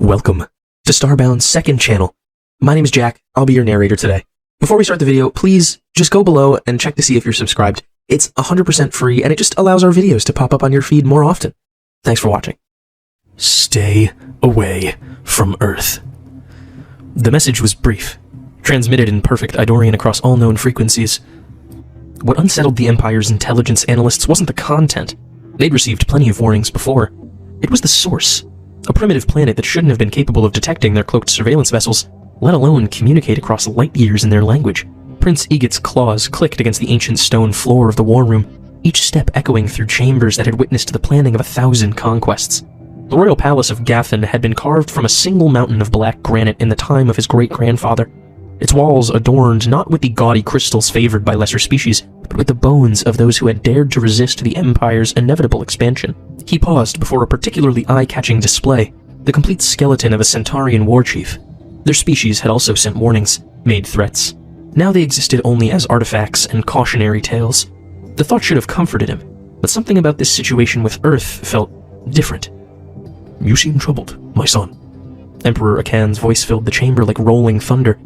Welcome to Starbound's second channel. My name is Jack. I'll be your narrator today. Before we start the video, please just go below and check to see if you're subscribed. It's 100% free and it just allows our videos to pop up on your feed more often. Thanks for watching. Stay away from Earth. The message was brief, transmitted in perfect Idorian across all known frequencies. What unsettled the Empire's intelligence analysts wasn't the content. They'd received plenty of warnings before. It was the source. A primitive planet that shouldn't have been capable of detecting their cloaked surveillance vessels, let alone communicate across light years in their language. Prince Egot's claws clicked against the ancient stone floor of the war room, each step echoing through chambers that had witnessed the planning of 1,000 conquests. The royal palace of Gathan had been carved from a single mountain of black granite in the time of his great-grandfather. Its walls adorned not with the gaudy crystals favored by lesser species, but with the bones of those who had dared to resist the Empire's inevitable expansion. He paused before a particularly eye-catching display, the complete skeleton of a Centaurian warchief. Their species had also sent warnings, made threats. Now they existed only as artifacts and cautionary tales. The thought should have comforted him, but something about this situation with Earth felt different. "You seem troubled, my son." Emperor Akan's voice filled the chamber like rolling thunder.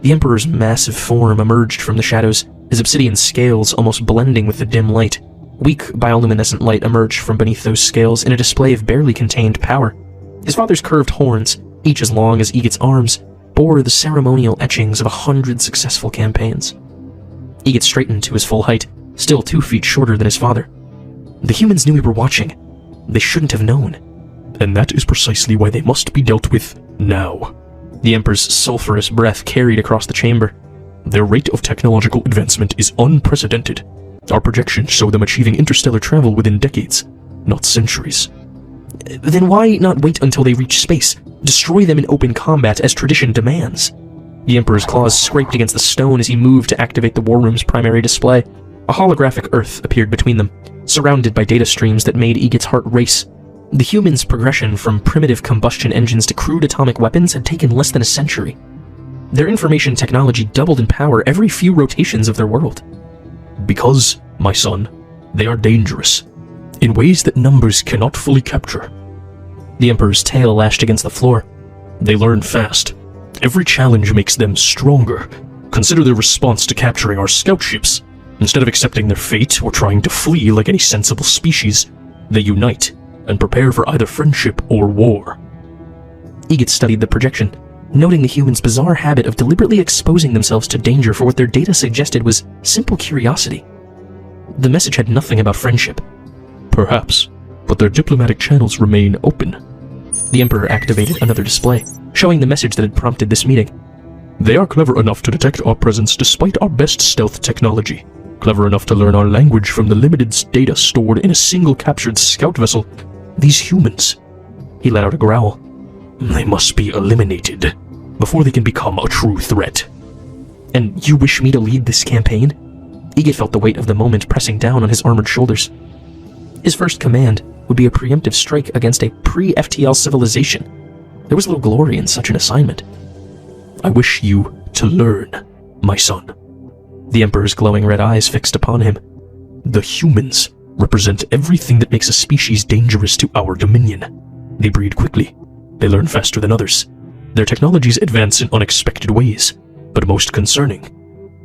The Emperor's massive form emerged from the shadows, his obsidian scales almost blending with the dim light. Weak bioluminescent light emerged from beneath those scales in a display of barely contained power. His father's curved horns, each as long as Egot's arms, bore the ceremonial etchings of 100 successful campaigns. Egot straightened to his full height, still 2 feet shorter than his father. The humans knew we were watching. They shouldn't have known. "And that is precisely why they must be dealt with now." The Emperor's sulphurous breath carried across the chamber. "Their rate of technological advancement is unprecedented. Our projections show them achieving interstellar travel within decades, not centuries." "Then why not wait until they reach space? Destroy them in open combat as tradition demands." The Emperor's claws scraped against the stone as he moved to activate the war room's primary display. A holographic Earth appeared between them, surrounded by data streams that made Egot's heart race. The humans' progression from primitive combustion engines to crude atomic weapons had taken less than a century. Their information technology doubled in power every few rotations of their world. "Because, my son, they are dangerous, in ways that numbers cannot fully capture." The Emperor's tail lashed against the floor. "They learn fast. Every challenge makes them stronger. Consider their response to capturing our scout ships. Instead of accepting their fate or trying to flee like any sensible species, they unite and prepare for either friendship or war." Egot studied the projection, noting the humans' bizarre habit of deliberately exposing themselves to danger for what their data suggested was simple curiosity. The message had nothing about friendship. "Perhaps, but their diplomatic channels remain open." The Emperor activated another display, showing the message that had prompted this meeting. "They are clever enough to detect our presence despite our best stealth technology. Clever enough to learn our language from the limited data stored in a single captured scout vessel. These humans," he let out a growl, "they must be eliminated before they can become a true threat." "And you wish me to lead this campaign?" Egot felt the weight of the moment pressing down on his armored shoulders. His first command would be a preemptive strike against a pre-FTL civilization. There was little glory in such an assignment. "I wish you to learn, my son." The Emperor's glowing red eyes fixed upon him. "The humans represent everything that makes a species dangerous to our dominion. They breed quickly. They learn faster than others. Their technologies advance in unexpected ways, but most concerning."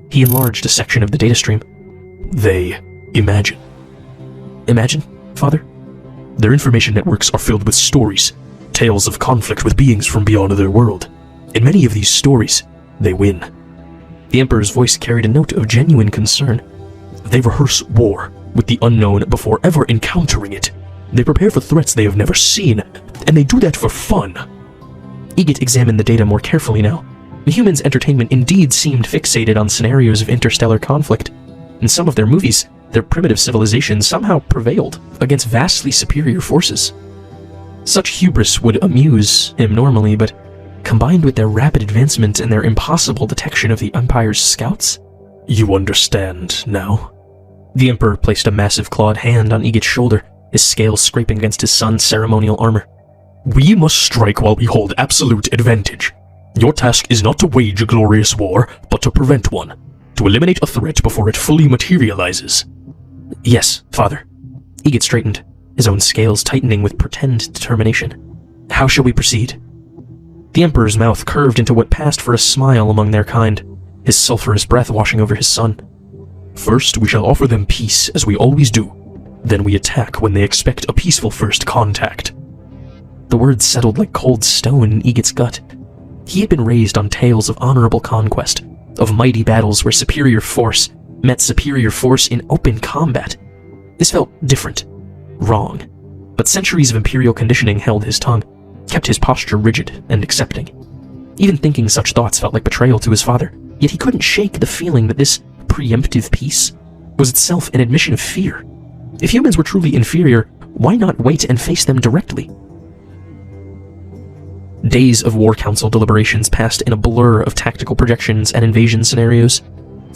He enlarged a section of the data stream. "They imagine." "Imagine, Father?" "Their information networks are filled with stories, tales of conflict with beings from beyond their world. In many of these stories, they win." The Emperor's voice carried a note of genuine concern. "They rehearse war with the unknown before ever encountering it. They prepare for threats they have never seen, and they do that for fun." Egot examined the data more carefully now. The humans' entertainment indeed seemed fixated on scenarios of interstellar conflict. In some of their movies, their primitive civilization somehow prevailed against vastly superior forces. Such hubris would amuse him normally, but combined with their rapid advancement and their impossible detection of the Empire's scouts? "You understand now?" The Emperor placed a massive clawed hand on Egot's shoulder, his scales scraping against his son's ceremonial armor. "We must strike while we hold absolute advantage. Your task is not to wage a glorious war, but to prevent one. To eliminate a threat before it fully materializes." "Yes, Father." Egot straightened, his own scales tightening with pretend determination. "How shall we proceed?" The Emperor's mouth curved into what passed for a smile among their kind, his sulphurous breath washing over his son. First, we shall offer them peace, as we always do. Then we attack when they expect a peaceful first contact. The words settled like cold stone in Egit's gut. He had been raised on tales of honorable conquest, of mighty battles where superior force met superior force in open combat. This felt different, wrong, but centuries of imperial conditioning held his tongue, kept his posture rigid and accepting. Even thinking such thoughts felt like betrayal to his father, yet he couldn't shake the feeling that this preemptive peace was itself an admission of fear. If humans were truly inferior, why not wait and face them directly? Days of War Council deliberations passed in a blur of tactical projections and invasion scenarios.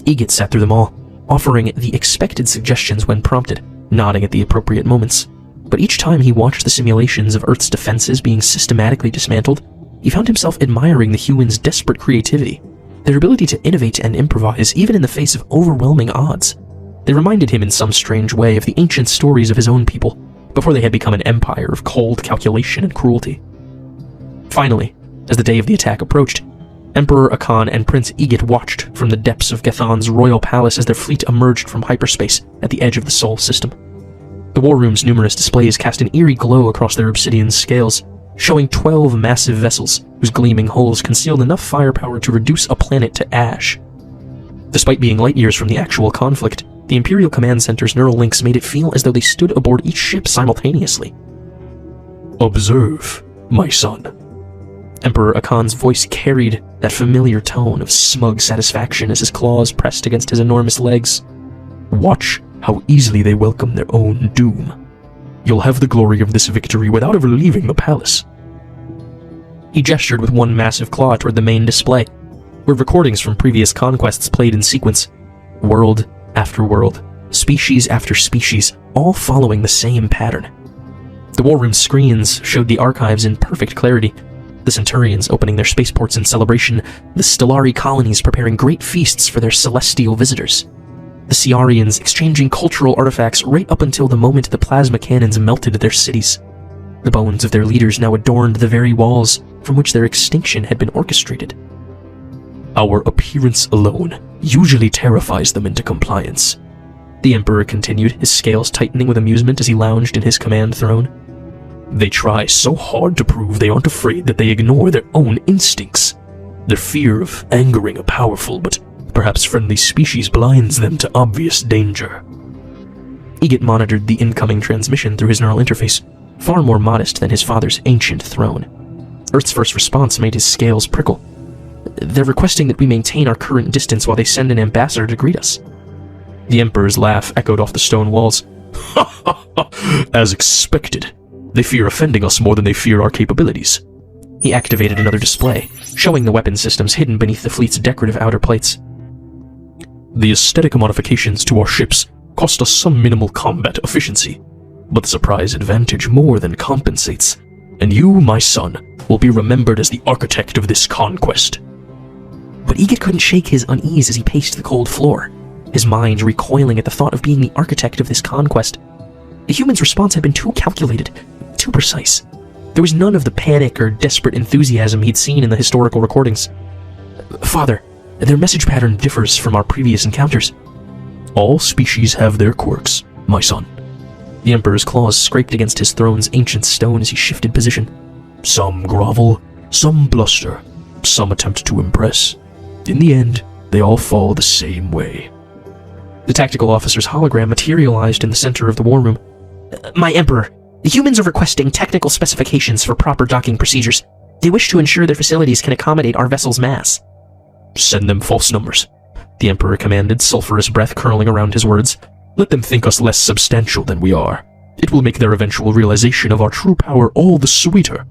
Egit sat through them all, offering the expected suggestions when prompted, nodding at the appropriate moments. But each time he watched the simulations of Earth's defenses being systematically dismantled, he found himself admiring the humans' desperate creativity, their ability to innovate and improvise even in the face of overwhelming odds. They reminded him in some strange way of the ancient stories of his own people, before they had become an empire of cold calculation and cruelty. Finally, as the day of the attack approached, Emperor Akan and Prince Egit watched from the depths of Gathan's royal palace as their fleet emerged from hyperspace at the edge of the Sol system. The war room's numerous displays cast an eerie glow across their obsidian scales, showing 12 massive vessels whose gleaming hulls concealed enough firepower to reduce a planet to ash. Despite being light years from the actual conflict, the Imperial Command Center's neural links made it feel as though they stood aboard each ship simultaneously. Observe, my son. Emperor Akan's voice carried that familiar tone of smug satisfaction as his claws pressed against his enormous legs. Watch how easily they welcome their own doom. You'll have the glory of this victory without ever leaving the palace. He gestured with one massive claw toward the main display, where recordings from previous conquests played in sequence. World after world, species after species, all following the same pattern. The war room screens showed the archives in perfect clarity. The Centurions opening their spaceports in celebration, the Stellari colonies preparing great feasts for their celestial visitors, the Ciarians exchanging cultural artifacts right up until the moment the plasma cannons melted their cities. The bones of their leaders now adorned the very walls from which their extinction had been orchestrated. Our appearance alone usually terrifies them into compliance. The Emperor continued, his scales tightening with amusement as he lounged in his command throne. They try so hard to prove they aren't afraid that they ignore their own instincts. Their fear of angering a powerful but perhaps friendly species blinds them to obvious danger. Egit monitored the incoming transmission through his neural interface, far more modest than his father's ancient throne. Earth's first response made his scales prickle. They're requesting that we maintain our current distance while they send an ambassador to greet us. The Emperor's laugh echoed off the stone walls. As expected. They fear offending us more than they fear our capabilities. He activated another display, showing the weapon systems hidden beneath the fleet's decorative outer plates. The aesthetic modifications to our ships cost us some minimal combat efficiency, but the surprise advantage more than compensates, and you, my son, will be remembered as the architect of this conquest. But Egit couldn't shake his unease as he paced the cold floor, his mind recoiling at the thought of being the architect of this conquest. The human's response had been too calculated, too precise. There was none of the panic or desperate enthusiasm he'd seen in the historical recordings. Father, their message pattern differs from our previous encounters. All species have their quirks, my son. The Emperor's claws scraped against his throne's ancient stone as he shifted position. Some grovel, some bluster, some attempt to impress. In the end, they all fall the same way. The tactical officer's hologram materialized in the center of the war room. My Emperor, the humans are requesting technical specifications for proper docking procedures. They wish to ensure their facilities can accommodate our vessel's mass. Send them false numbers, the Emperor commanded, sulphurous breath curling around his words. Let them think us less substantial than we are. It will make their eventual realization of our true power all the sweeter.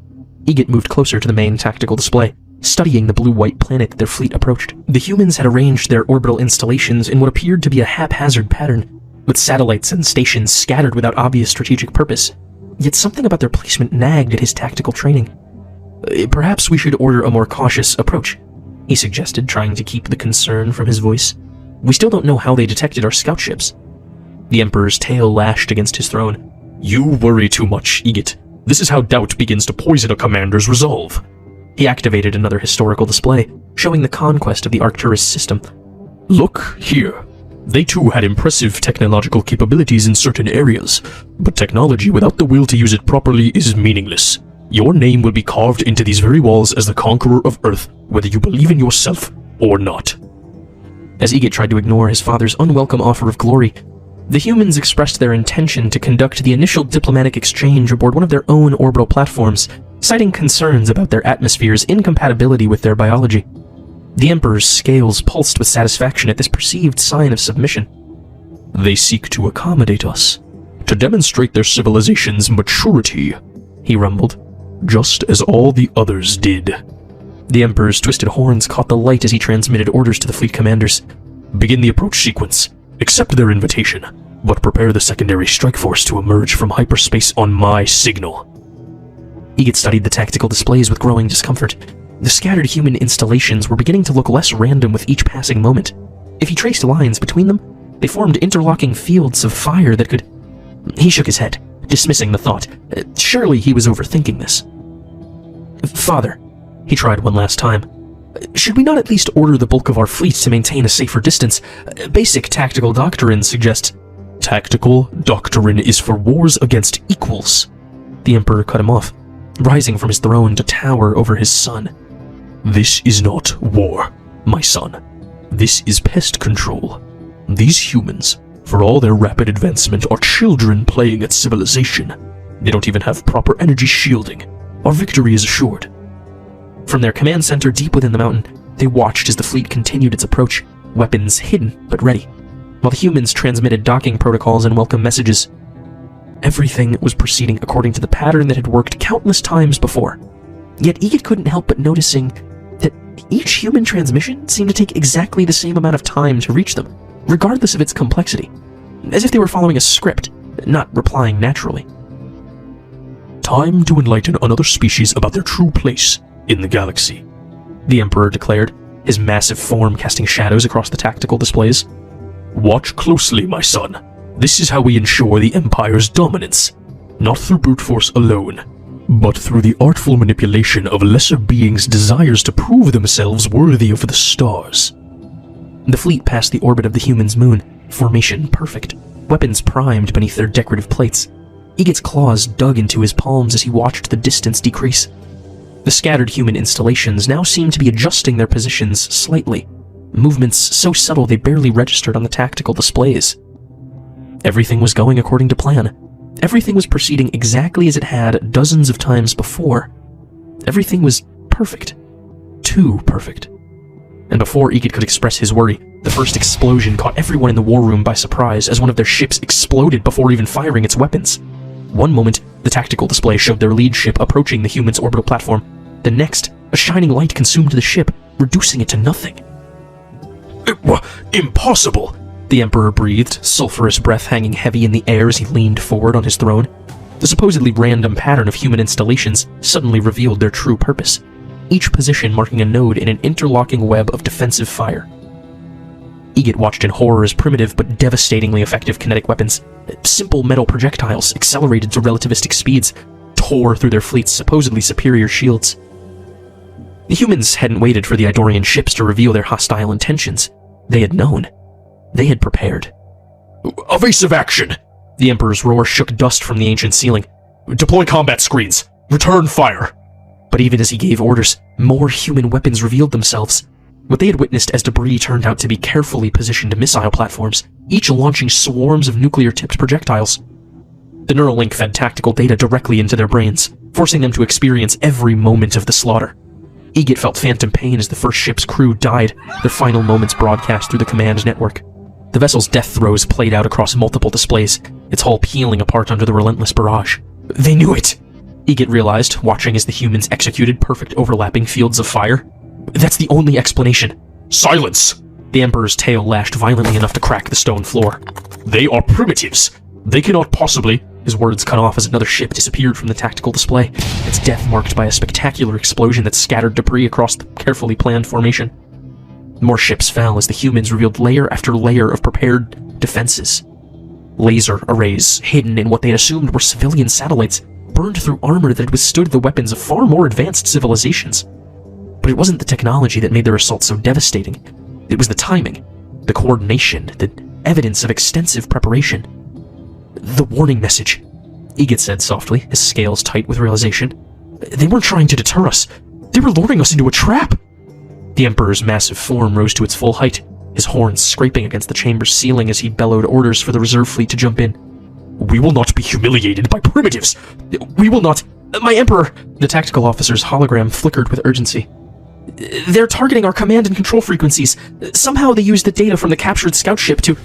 Egit moved closer to the main tactical display, studying the blue-white planet that their fleet approached. The humans had arranged their orbital installations in what appeared to be a haphazard pattern, with satellites and stations scattered without obvious strategic purpose. Yet something about their placement nagged at his tactical training. Perhaps we should order a more cautious approach, he suggested, trying to keep the concern from his voice. We still don't know how they detected our scout ships. The Emperor's tail lashed against his throne. You worry too much, Egit. This is how doubt begins to poison a commander's resolve. He activated another historical display, showing the conquest of the Arcturus system. Look here. They too had impressive technological capabilities in certain areas, but technology without the will to use it properly is meaningless. Your name will be carved into these very walls as the conqueror of Earth, whether you believe in yourself or not. As Egot tried to ignore his father's unwelcome offer of glory, the humans expressed their intention to conduct the initial diplomatic exchange aboard one of their own orbital platforms, citing concerns about their atmosphere's incompatibility with their biology. The Emperor's scales pulsed with satisfaction at this perceived sign of submission. They seek to accommodate us, to demonstrate their civilization's maturity, he rumbled, just as all the others did. The Emperor's twisted horns caught the light as he transmitted orders to the fleet commanders. Begin the approach sequence. Accept their invitation, but prepare the secondary strike force to emerge from hyperspace on my signal. Egot studied the tactical displays with growing discomfort. The scattered human installations were beginning to look less random with each passing moment. If he traced lines between them, they formed interlocking fields of fire that could... He shook his head, dismissing the thought. Surely he was overthinking this. Father, he tried one last time. Should we not at least order the bulk of our fleet to maintain a safer distance? Basic tactical doctrine suggests... Tactical doctrine is for wars against equals. The Emperor cut him off, rising from his throne to tower over his son. This is not war, my son. This is pest control. These humans, for all their rapid advancement, are children playing at civilization. They don't even have proper energy shielding. Our victory is assured. From their command center deep within the mountain, they watched as the fleet continued its approach, weapons hidden but ready, while the humans transmitted docking protocols and welcome messages. Everything was proceeding according to the pattern that had worked countless times before. Yet Egot couldn't help but noticing that each human transmission seemed to take exactly the same amount of time to reach them, regardless of its complexity, as if they were following a script, not replying naturally. Time to enlighten another species about their true place in the galaxy, the Emperor declared, his massive form casting shadows across the tactical displays. Watch closely, my son. This is how we ensure the Empire's dominance, not through brute force alone, but through the artful manipulation of lesser beings' desires to prove themselves worthy of the stars. The fleet passed the orbit of the humans' moon, formation perfect, weapons primed beneath their decorative plates. Egot's claws dug into his palms as he watched the distance decrease. The scattered human installations now seemed to be adjusting their positions slightly, movements so subtle they barely registered on the tactical displays. Everything was going according to plan. Everything was proceeding exactly as it had dozens of times before. Everything was perfect. Too perfect. And before Egot could express his worry, the first explosion caught everyone in the war room by surprise as one of their ships exploded before even firing its weapons. One moment, the tactical display showed their lead ship approaching the humans' orbital platform. The next, a shining light consumed the ship, reducing it to nothing. Impossible! The Emperor breathed, sulphurous breath hanging heavy in the air as he leaned forward on his throne. The supposedly random pattern of human installations suddenly revealed their true purpose, each position marking a node in an interlocking web of defensive fire. Egot watched in horror as primitive but devastatingly effective kinetic weapons, simple metal projectiles accelerated to relativistic speeds, tore through their fleet's supposedly superior shields. The humans hadn't waited for the Idorian ships to reveal their hostile intentions. They had known. They had prepared. Evasive action! The Emperor's roar shook dust from the ancient ceiling. Deploy combat screens! Return fire! But even as he gave orders, more human weapons revealed themselves. What they had witnessed as debris turned out to be carefully positioned missile platforms, each launching swarms of nuclear-tipped projectiles. The Neuralink fed tactical data directly into their brains, forcing them to experience every moment of the slaughter. Egot felt phantom pain as the first ship's crew died, their final moments broadcast through the command network. The vessel's death throes played out across multiple displays, its hull peeling apart under the relentless barrage. They knew it! Egot realized, watching as the humans executed perfect overlapping fields of fire. That's the only explanation. Silence! The Emperor's tail lashed violently enough to crack the stone floor. They are primitives! They cannot possibly... His words cut off as another ship disappeared from the tactical display, its death marked by a spectacular explosion that scattered debris across the carefully planned formation. More ships fell as the humans revealed layer after layer of prepared defenses. Laser arrays, hidden in what they had assumed were civilian satellites, burned through armor that had withstood the weapons of far more advanced civilizations. But it wasn't the technology that made their assault so devastating. It was the timing, the coordination, the evidence of extensive preparation. The warning message, Egid said softly, his scales tight with realization. They weren't trying to deter us. They were luring us into a trap. The Emperor's massive form rose to its full height, his horns scraping against the chamber's ceiling as he bellowed orders for the reserve fleet to jump in. We will not be humiliated by primitives. We will not... My Emperor! The tactical officer's hologram flickered with urgency. They're targeting our command and control frequencies. Somehow they used the data from the captured scout ship to...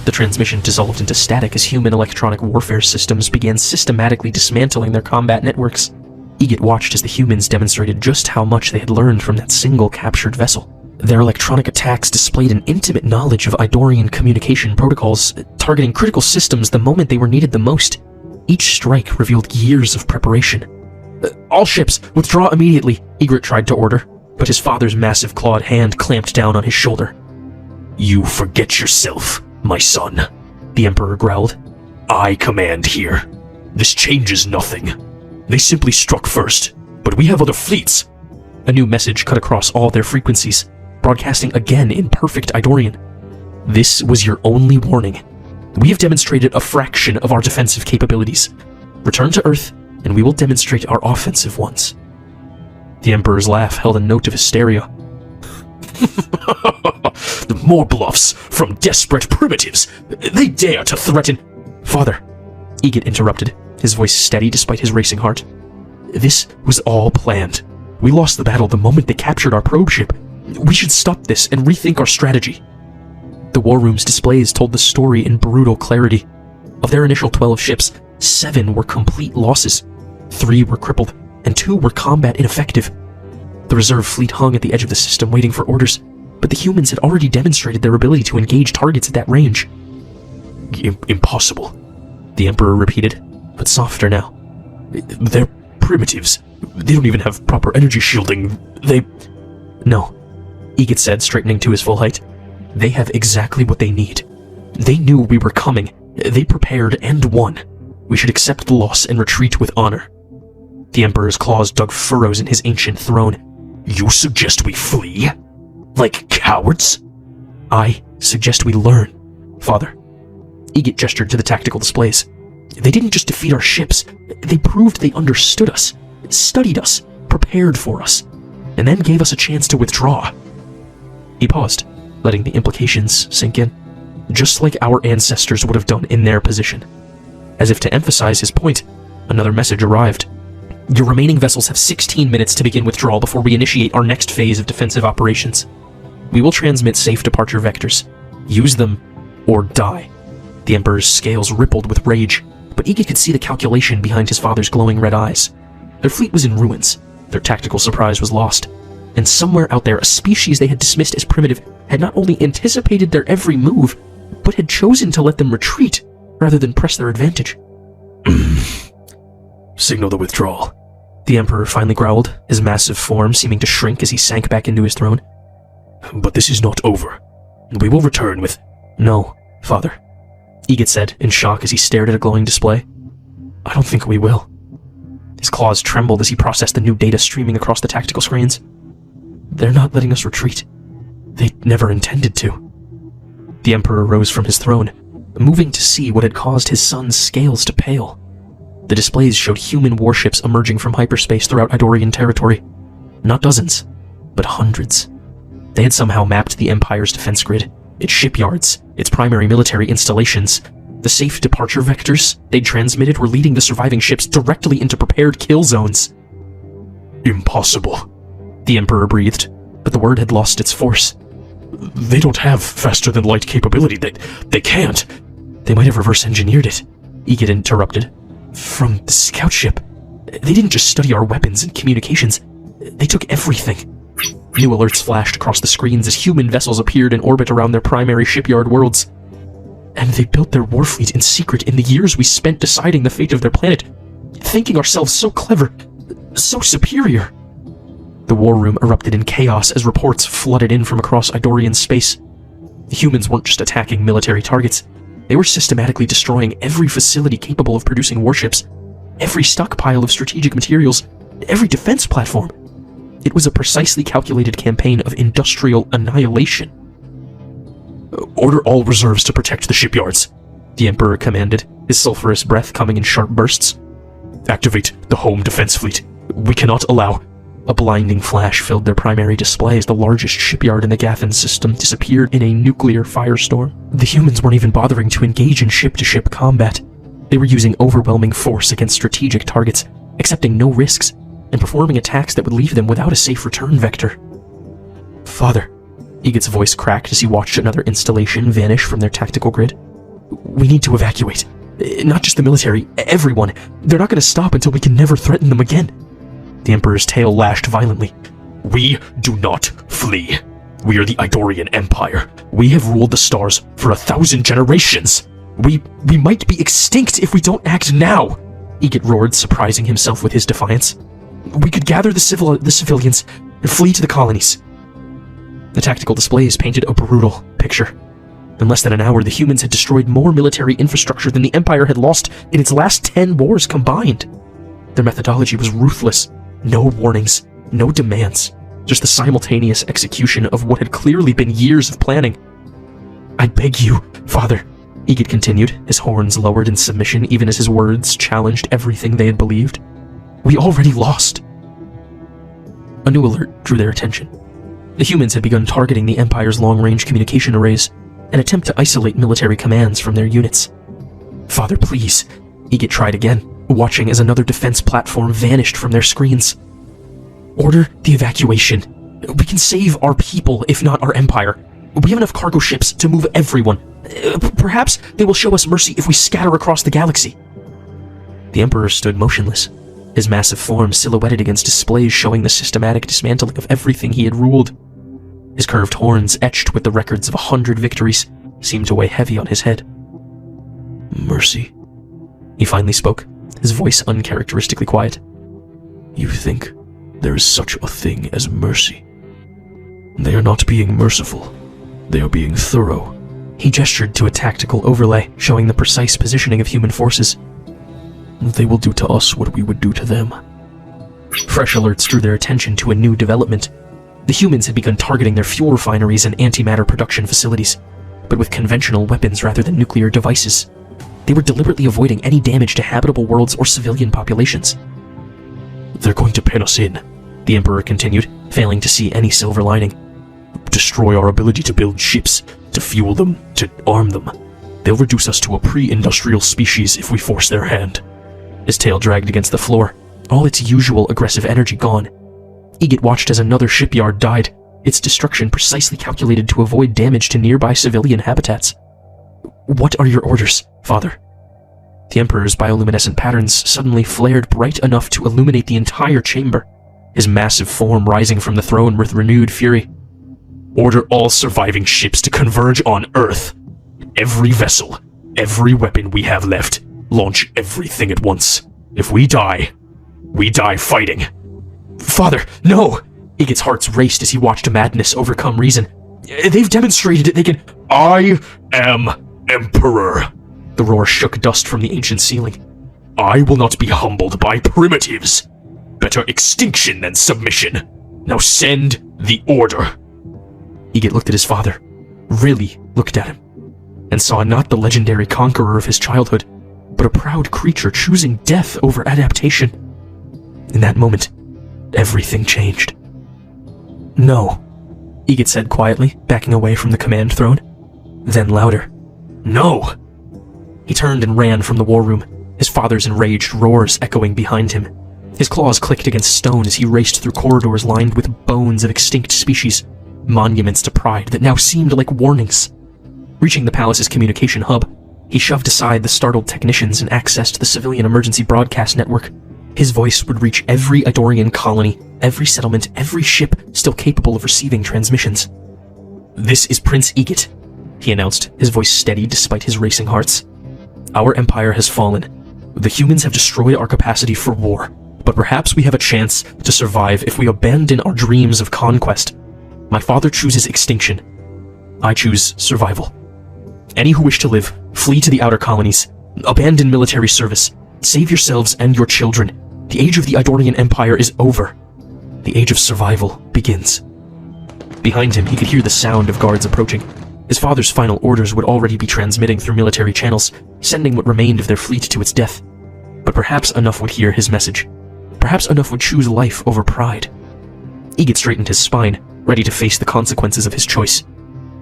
The transmission dissolved into static as human electronic warfare systems began systematically dismantling their combat networks. Egid watched as the humans demonstrated just how much they had learned from that single captured vessel. Their electronic attacks displayed an intimate knowledge of Idorian communication protocols, targeting critical systems the moment they were needed the most. Each strike revealed years of preparation. All ships, withdraw immediately, Egret tried to order, but his father's massive clawed hand clamped down on his shoulder. You forget yourself, my son, the Emperor growled. I command here. This changes nothing. They simply struck first, but we have other fleets. A new message cut across all their frequencies, broadcasting again in perfect Idorian. This was your only warning. We have demonstrated a fraction of our defensive capabilities. Return to Earth, and we will demonstrate our offensive ones. The Emperor's laugh held a note of hysteria. More bluffs from desperate primitives. They dare to threaten... Father, Egid interrupted, his voice steady despite his racing heart. This was all planned. We lost the battle the moment they captured our probe ship. We should stop this and rethink our strategy. The war room's displays told the story in brutal clarity. Of their initial 12 ships, 7 were complete losses, 3 were crippled, and 2 were combat ineffective. The reserve fleet hung at the edge of the system waiting for orders, but the humans had already demonstrated their ability to engage targets at that range. Impossible, the Emperor repeated, but softer now. They're primitives. They don't even have proper energy shielding. No, Egid said, straightening to his full height. They have exactly what they need. They knew we were coming. They prepared and won. We should accept the loss and retreat with honor. The Emperor's claws dug furrows in his ancient throne. You suggest we flee? Like cowards? I suggest we learn, Father. Egid gestured to the tactical displays. They didn't just defeat our ships. They proved they understood us, studied us, prepared for us, and then gave us a chance to withdraw. He paused, letting the implications sink in, just like our ancestors would have done in their position. As if to emphasize his point, another message arrived. Your remaining vessels have 16 minutes to begin withdrawal before we initiate our next phase of defensive operations. We will transmit safe departure vectors. Use them or die. The Emperor's scales rippled with rage, but Egid could see the calculation behind his father's glowing red eyes. Their fleet was in ruins, their tactical surprise was lost, and somewhere out there a species they had dismissed as primitive had not only anticipated their every move, but had chosen to let them retreat rather than press their advantage. Signal the withdrawal, the Emperor finally growled, his massive form seeming to shrink as he sank back into his throne. But this is not over. We will return with... No, Father, Egid said, in shock as he stared at a glowing display. I don't think we will. His claws trembled as he processed the new data streaming across the tactical screens. They're not letting us retreat. They never intended to. The Emperor rose from his throne, moving to see what had caused his son's scales to pale. The displays showed human warships emerging from hyperspace throughout Idorian territory. Not dozens, but hundreds. They had somehow mapped the Empire's defense grid, its shipyards, its primary military installations. The safe departure vectors they'd transmitted were leading the surviving ships directly into prepared kill zones. Impossible, the Emperor breathed, but the word had lost its force. They don't have faster-than-light capability. They can't. They might have reverse-engineered it, Egid interrupted. From the scout ship. They didn't just study our weapons and communications. They took everything. New alerts flashed across the screens as human vessels appeared in orbit around their primary shipyard worlds. And they built their warfleet in secret in the years we spent deciding the fate of their planet, thinking ourselves so clever, so superior. The war room erupted in chaos as reports flooded in from across Idorian space. The humans weren't just attacking military targets. They were systematically destroying every facility capable of producing warships, every stockpile of strategic materials, every defense platform. It was a precisely calculated campaign of industrial annihilation. Order all reserves to protect the shipyards, the Emperor commanded, his sulphurous breath coming in sharp bursts. Activate the home defense fleet. We cannot allow... A blinding flash filled their primary display as the largest shipyard in the Gathan system disappeared in a nuclear firestorm. The humans weren't even bothering to engage in ship-to-ship combat. They were using overwhelming force against strategic targets, accepting no risks, and performing attacks that would leave them without a safe return vector. Father, Egid's voice cracked as he watched another installation vanish from their tactical grid. We need to evacuate. Not just the military, everyone. They're not going to stop until we can never threaten them again. The Emperor's tail lashed violently. We do not flee. We are the Idorian Empire. We have ruled the stars for 1,000 generations. We might be extinct if we don't act now, Egid roared, surprising himself with his defiance. We could gather the civilians and flee to the colonies. The tactical displays painted a brutal picture. In less than an hour, the humans had destroyed more military infrastructure than the Empire had lost in its last 10 wars combined. Their methodology was ruthless. No warnings, no demands, just the simultaneous execution of what had clearly been years of planning. I beg you, Father, Egid continued, his horns lowered in submission even as his words challenged everything they had believed. We already lost. A new alert drew their attention. The humans had begun targeting the Empire's long-range communication arrays, an attempt to isolate military commands from their units. Father, please, Egid tried again, watching as another defense platform vanished from their screens. Order the evacuation. We can save our people, if not our empire. We have enough cargo ships to move everyone. Perhaps they will show us mercy if we scatter across the galaxy. The Emperor stood motionless, his massive form silhouetted against displays showing the systematic dismantling of everything he had ruled. His curved horns, etched with the records of 100 victories, seemed to weigh heavy on his head. Mercy, he finally spoke, his voice uncharacteristically quiet. You think there is such a thing as mercy? They are not being merciful. They are being thorough. He gestured to a tactical overlay, showing the precise positioning of human forces. They will do to us what we would do to them. Fresh alerts drew their attention to a new development. The humans had begun targeting their fuel refineries and antimatter production facilities, but with conventional weapons rather than nuclear devices. They were deliberately avoiding any damage to habitable worlds or civilian populations. They're going to pen us in, the Emperor continued, failing to see any silver lining. Destroy our ability to build ships, to fuel them, to arm them. They'll reduce us to a pre-industrial species if we force their hand. His tail dragged against the floor, all its usual aggressive energy gone. Egid watched as another shipyard died, its destruction precisely calculated to avoid damage to nearby civilian habitats. What are your orders, Father? The Emperor's bioluminescent patterns suddenly flared bright enough to illuminate the entire chamber, his massive form rising from the throne with renewed fury. Order all surviving ships to converge on Earth. Every vessel, every weapon we have left, launch everything at once. If we die fighting. Father, no! Egid's heart raced as he watched madness overcome reason. They've demonstrated that they can— I am Emperor. The roar shook dust from the ancient ceiling. I will not be humbled by primitives. Better extinction than submission. Now send the order. Egid looked at his father, really looked at him, and saw not the legendary conqueror of his childhood, but a proud creature choosing death over adaptation. In that moment, everything changed. No, Egid said quietly, backing away from the command throne. Then louder, no! He turned and ran from the war room, his father's enraged roars echoing behind him. His claws clicked against stone as he raced through corridors lined with bones of extinct species, monuments to pride that now seemed like warnings. Reaching the palace's communication hub, he shoved aside the startled technicians and accessed the civilian emergency broadcast network. His voice would reach every Idorian colony, every settlement, every ship still capable of receiving transmissions. This is Prince Egid, he announced, his voice steady despite his racing hearts. Our empire has fallen. The humans have destroyed our capacity for war, but perhaps we have a chance to survive if we abandon our dreams of conquest. My father chooses extinction. I choose survival. Any who wish to live, flee to the outer colonies. Abandon military service. Save yourselves and your children. The age of the Idorian Empire is over. The age of survival begins. Behind him, he could hear the sound of guards approaching. His father's final orders would already be transmitting through military channels, sending what remained of their fleet to its death. But perhaps enough would hear his message. Perhaps enough would choose life over pride. Egot straightened his spine, ready to face the consequences of his choice.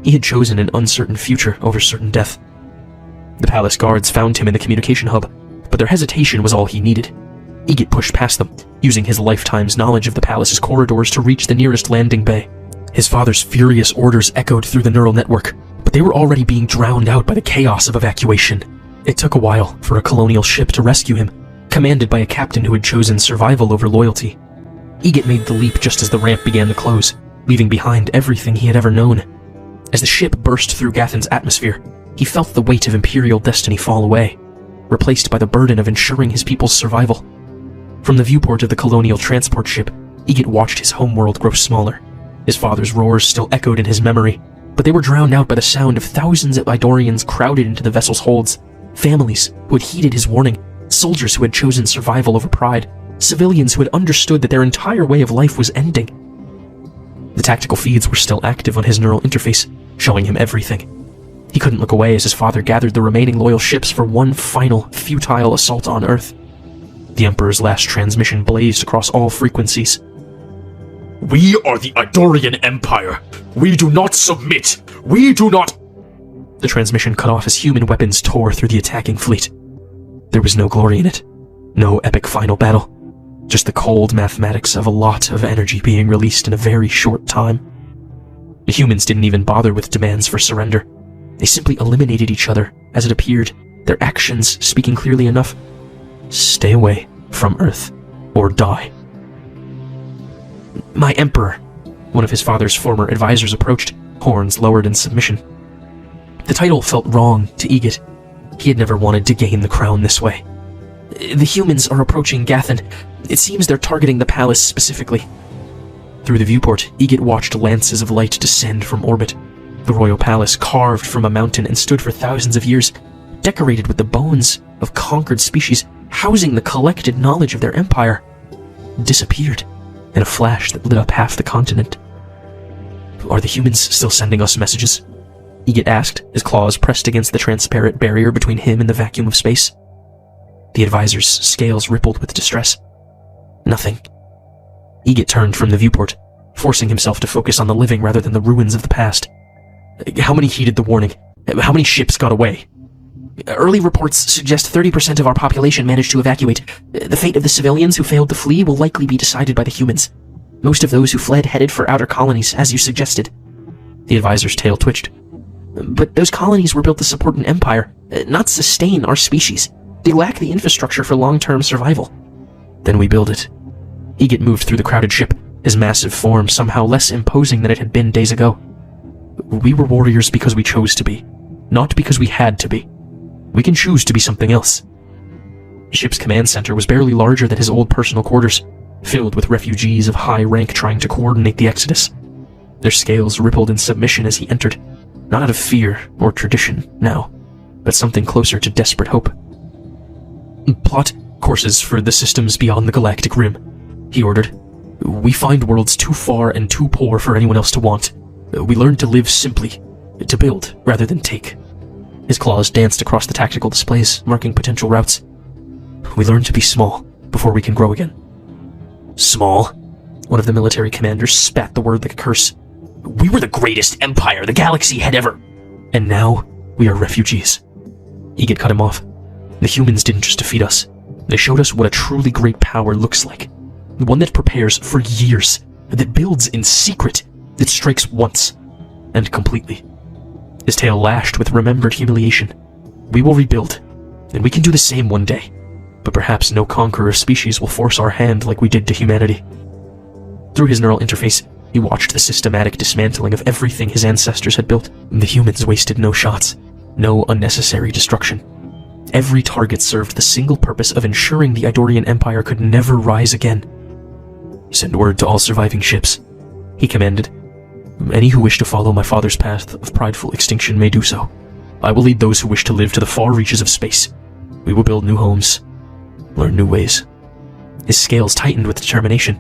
He had chosen an uncertain future over certain death. The palace guards found him in the communication hub, but their hesitation was all he needed. Egot pushed past them, using his lifetime's knowledge of the palace's corridors to reach the nearest landing bay. His father's furious orders echoed through the neural network, but they were already being drowned out by the chaos of evacuation. It took a while for a colonial ship to rescue him, commanded by a captain who had chosen survival over loyalty. Egot made the leap just as the ramp began to close, leaving behind everything he had ever known. As the ship burst through Gathen's atmosphere, he felt the weight of imperial destiny fall away, replaced by the burden of ensuring his people's survival. From the viewport of the colonial transport ship, Egot watched his homeworld grow smaller. His father's roars still echoed in his memory, but they were drowned out by the sound of thousands of Idorians crowded into the vessel's holds, families who had heeded his warning, soldiers who had chosen survival over pride, civilians who had understood that their entire way of life was ending. The tactical feeds were still active on his neural interface, showing him everything. He couldn't look away as his father gathered the remaining loyal ships for one final, futile assault on Earth. The Emperor's last transmission blazed across all frequencies. We are the Idorian Empire. We do not submit. We do not... The transmission cut off as human weapons tore through the attacking fleet. There was no glory in it. No epic final battle. Just the cold mathematics of a lot of energy being released in a very short time. The humans didn't even bother with demands for surrender. They simply eliminated each other as it appeared, their actions speaking clearly enough. Stay away from Earth, or die. My Emperor, one of his father's former advisors approached, horns lowered in submission. The title felt wrong to Egot. He had never wanted to gain the crown this way. The humans are approaching Gathen. It seems they're targeting the palace specifically. Through the viewport, Egot watched lances of light descend from orbit. The royal palace, carved from a mountain and stood for thousands of years, decorated with the bones of conquered species, housing the collected knowledge of their empire, disappeared in a flash that lit up half the continent. Are the humans still sending us messages? Egot asked, his claws pressed against the transparent barrier between him and the vacuum of space. The advisor's scales rippled with distress. Nothing. Egot turned from the viewport, forcing himself to focus on the living rather than the ruins of the past. How many heeded the warning? How many ships got away? Early reports suggest 30% of our population managed to evacuate. The fate of the civilians who failed to flee will likely be decided by the humans. Most of those who fled headed for outer colonies, as you suggested. The advisor's tail twitched. But those colonies were built to support an empire, not sustain our species. They lack the infrastructure for long-term survival. Then we build it. Egot moved through the crowded ship, his massive form somehow less imposing than it had been days ago. We were warriors because we chose to be, not because we had to be. We can choose to be something else. The ship's command center was barely larger than his old personal quarters, filled with refugees of high rank trying to coordinate the exodus. Their scales rippled in submission as he entered, not out of fear or tradition now, but something closer to desperate hope. Plot courses for the systems beyond the galactic rim, he ordered. We find worlds too far and too poor for anyone else to want. We learn to live simply, to build rather than take. His claws danced across the tactical displays, marking potential routes. We learn to be small before we can grow again. Small? One of the military commanders spat the word like a curse. We were the greatest empire the galaxy had ever... And now, we are refugees. Egot cut him off. The humans didn't just defeat us. They showed us what a truly great power looks like. One that prepares for years, that builds in secret, that strikes once, and completely. His tail lashed with remembered humiliation. We will rebuild, and we can do the same one day. But perhaps no conqueror species will force our hand like we did to humanity. Through his neural interface, he watched the systematic dismantling of everything his ancestors had built. The humans wasted no shots, no unnecessary destruction. Every target served the single purpose of ensuring the Idorian Empire could never rise again. Send word to all surviving ships, he commanded. Any who wish to follow my father's path of prideful extinction may do so. I will lead those who wish to live to the far reaches of space. We will build new homes, learn new ways. His scales tightened with determination.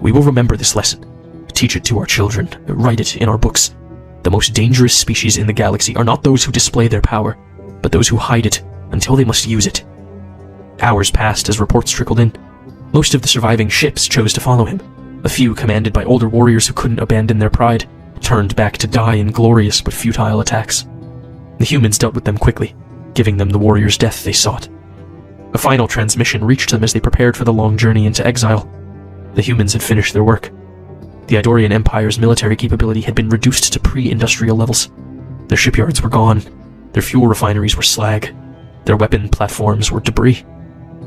We will remember this lesson, teach it to our children, write it in our books. The most dangerous species in the galaxy are not those who display their power, but those who hide it until they must use it. Hours passed as reports trickled in. Most of the surviving ships chose to follow him. A few, commanded by older warriors who couldn't abandon their pride, turned back to die in glorious but futile attacks. The humans dealt with them quickly, giving them the warriors' death they sought. A final transmission reached them as they prepared for the long journey into exile. The humans had finished their work. The Idorian Empire's military capability had been reduced to pre-industrial levels. Their shipyards were gone, their fuel refineries were slag, their weapon platforms were debris,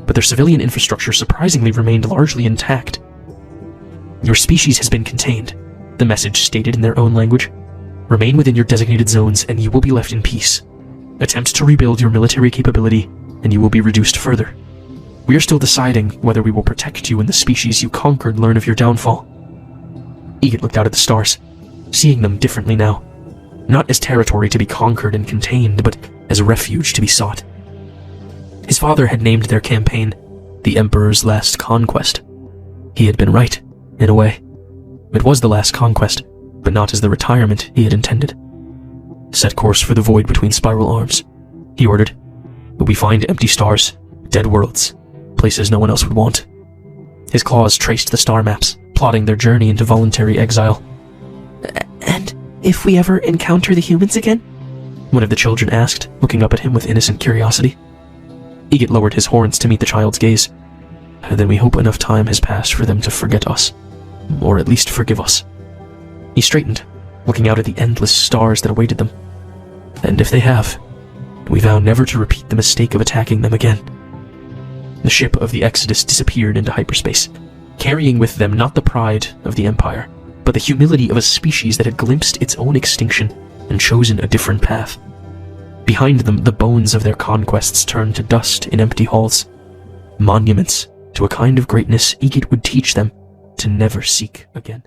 but their civilian infrastructure surprisingly remained largely intact. Your species has been contained, the message stated in their own language. Remain within your designated zones and you will be left in peace. Attempt to rebuild your military capability and you will be reduced further. We are still deciding whether we will protect you when the species you conquered learn of your downfall. Egit looked out at the stars, seeing them differently now. Not as territory to be conquered and contained, but as refuge to be sought. His father had named their campaign the Emperor's Last Conquest. He had been right, in a way. It was the last conquest, but not as the retirement he had intended. Set course for the void between spiral arms, he ordered. We find empty stars, dead worlds, places no one else would want. His claws traced the star maps, plotting their journey into voluntary exile. And if we ever encounter the humans again? One of the children asked, looking up at him with innocent curiosity. Egit lowered his horns to meet the child's gaze. Then we hope enough time has passed for them to forget us. Or at least forgive us. He straightened, looking out at the endless stars that awaited them. And if they have, we vow never to repeat the mistake of attacking them again. The ship of the Exodus disappeared into hyperspace, carrying with them not the pride of the Empire, but the humility of a species that had glimpsed its own extinction and chosen a different path. Behind them, the bones of their conquests turned to dust in empty halls, monuments to a kind of greatness Egit would teach them to never seek again.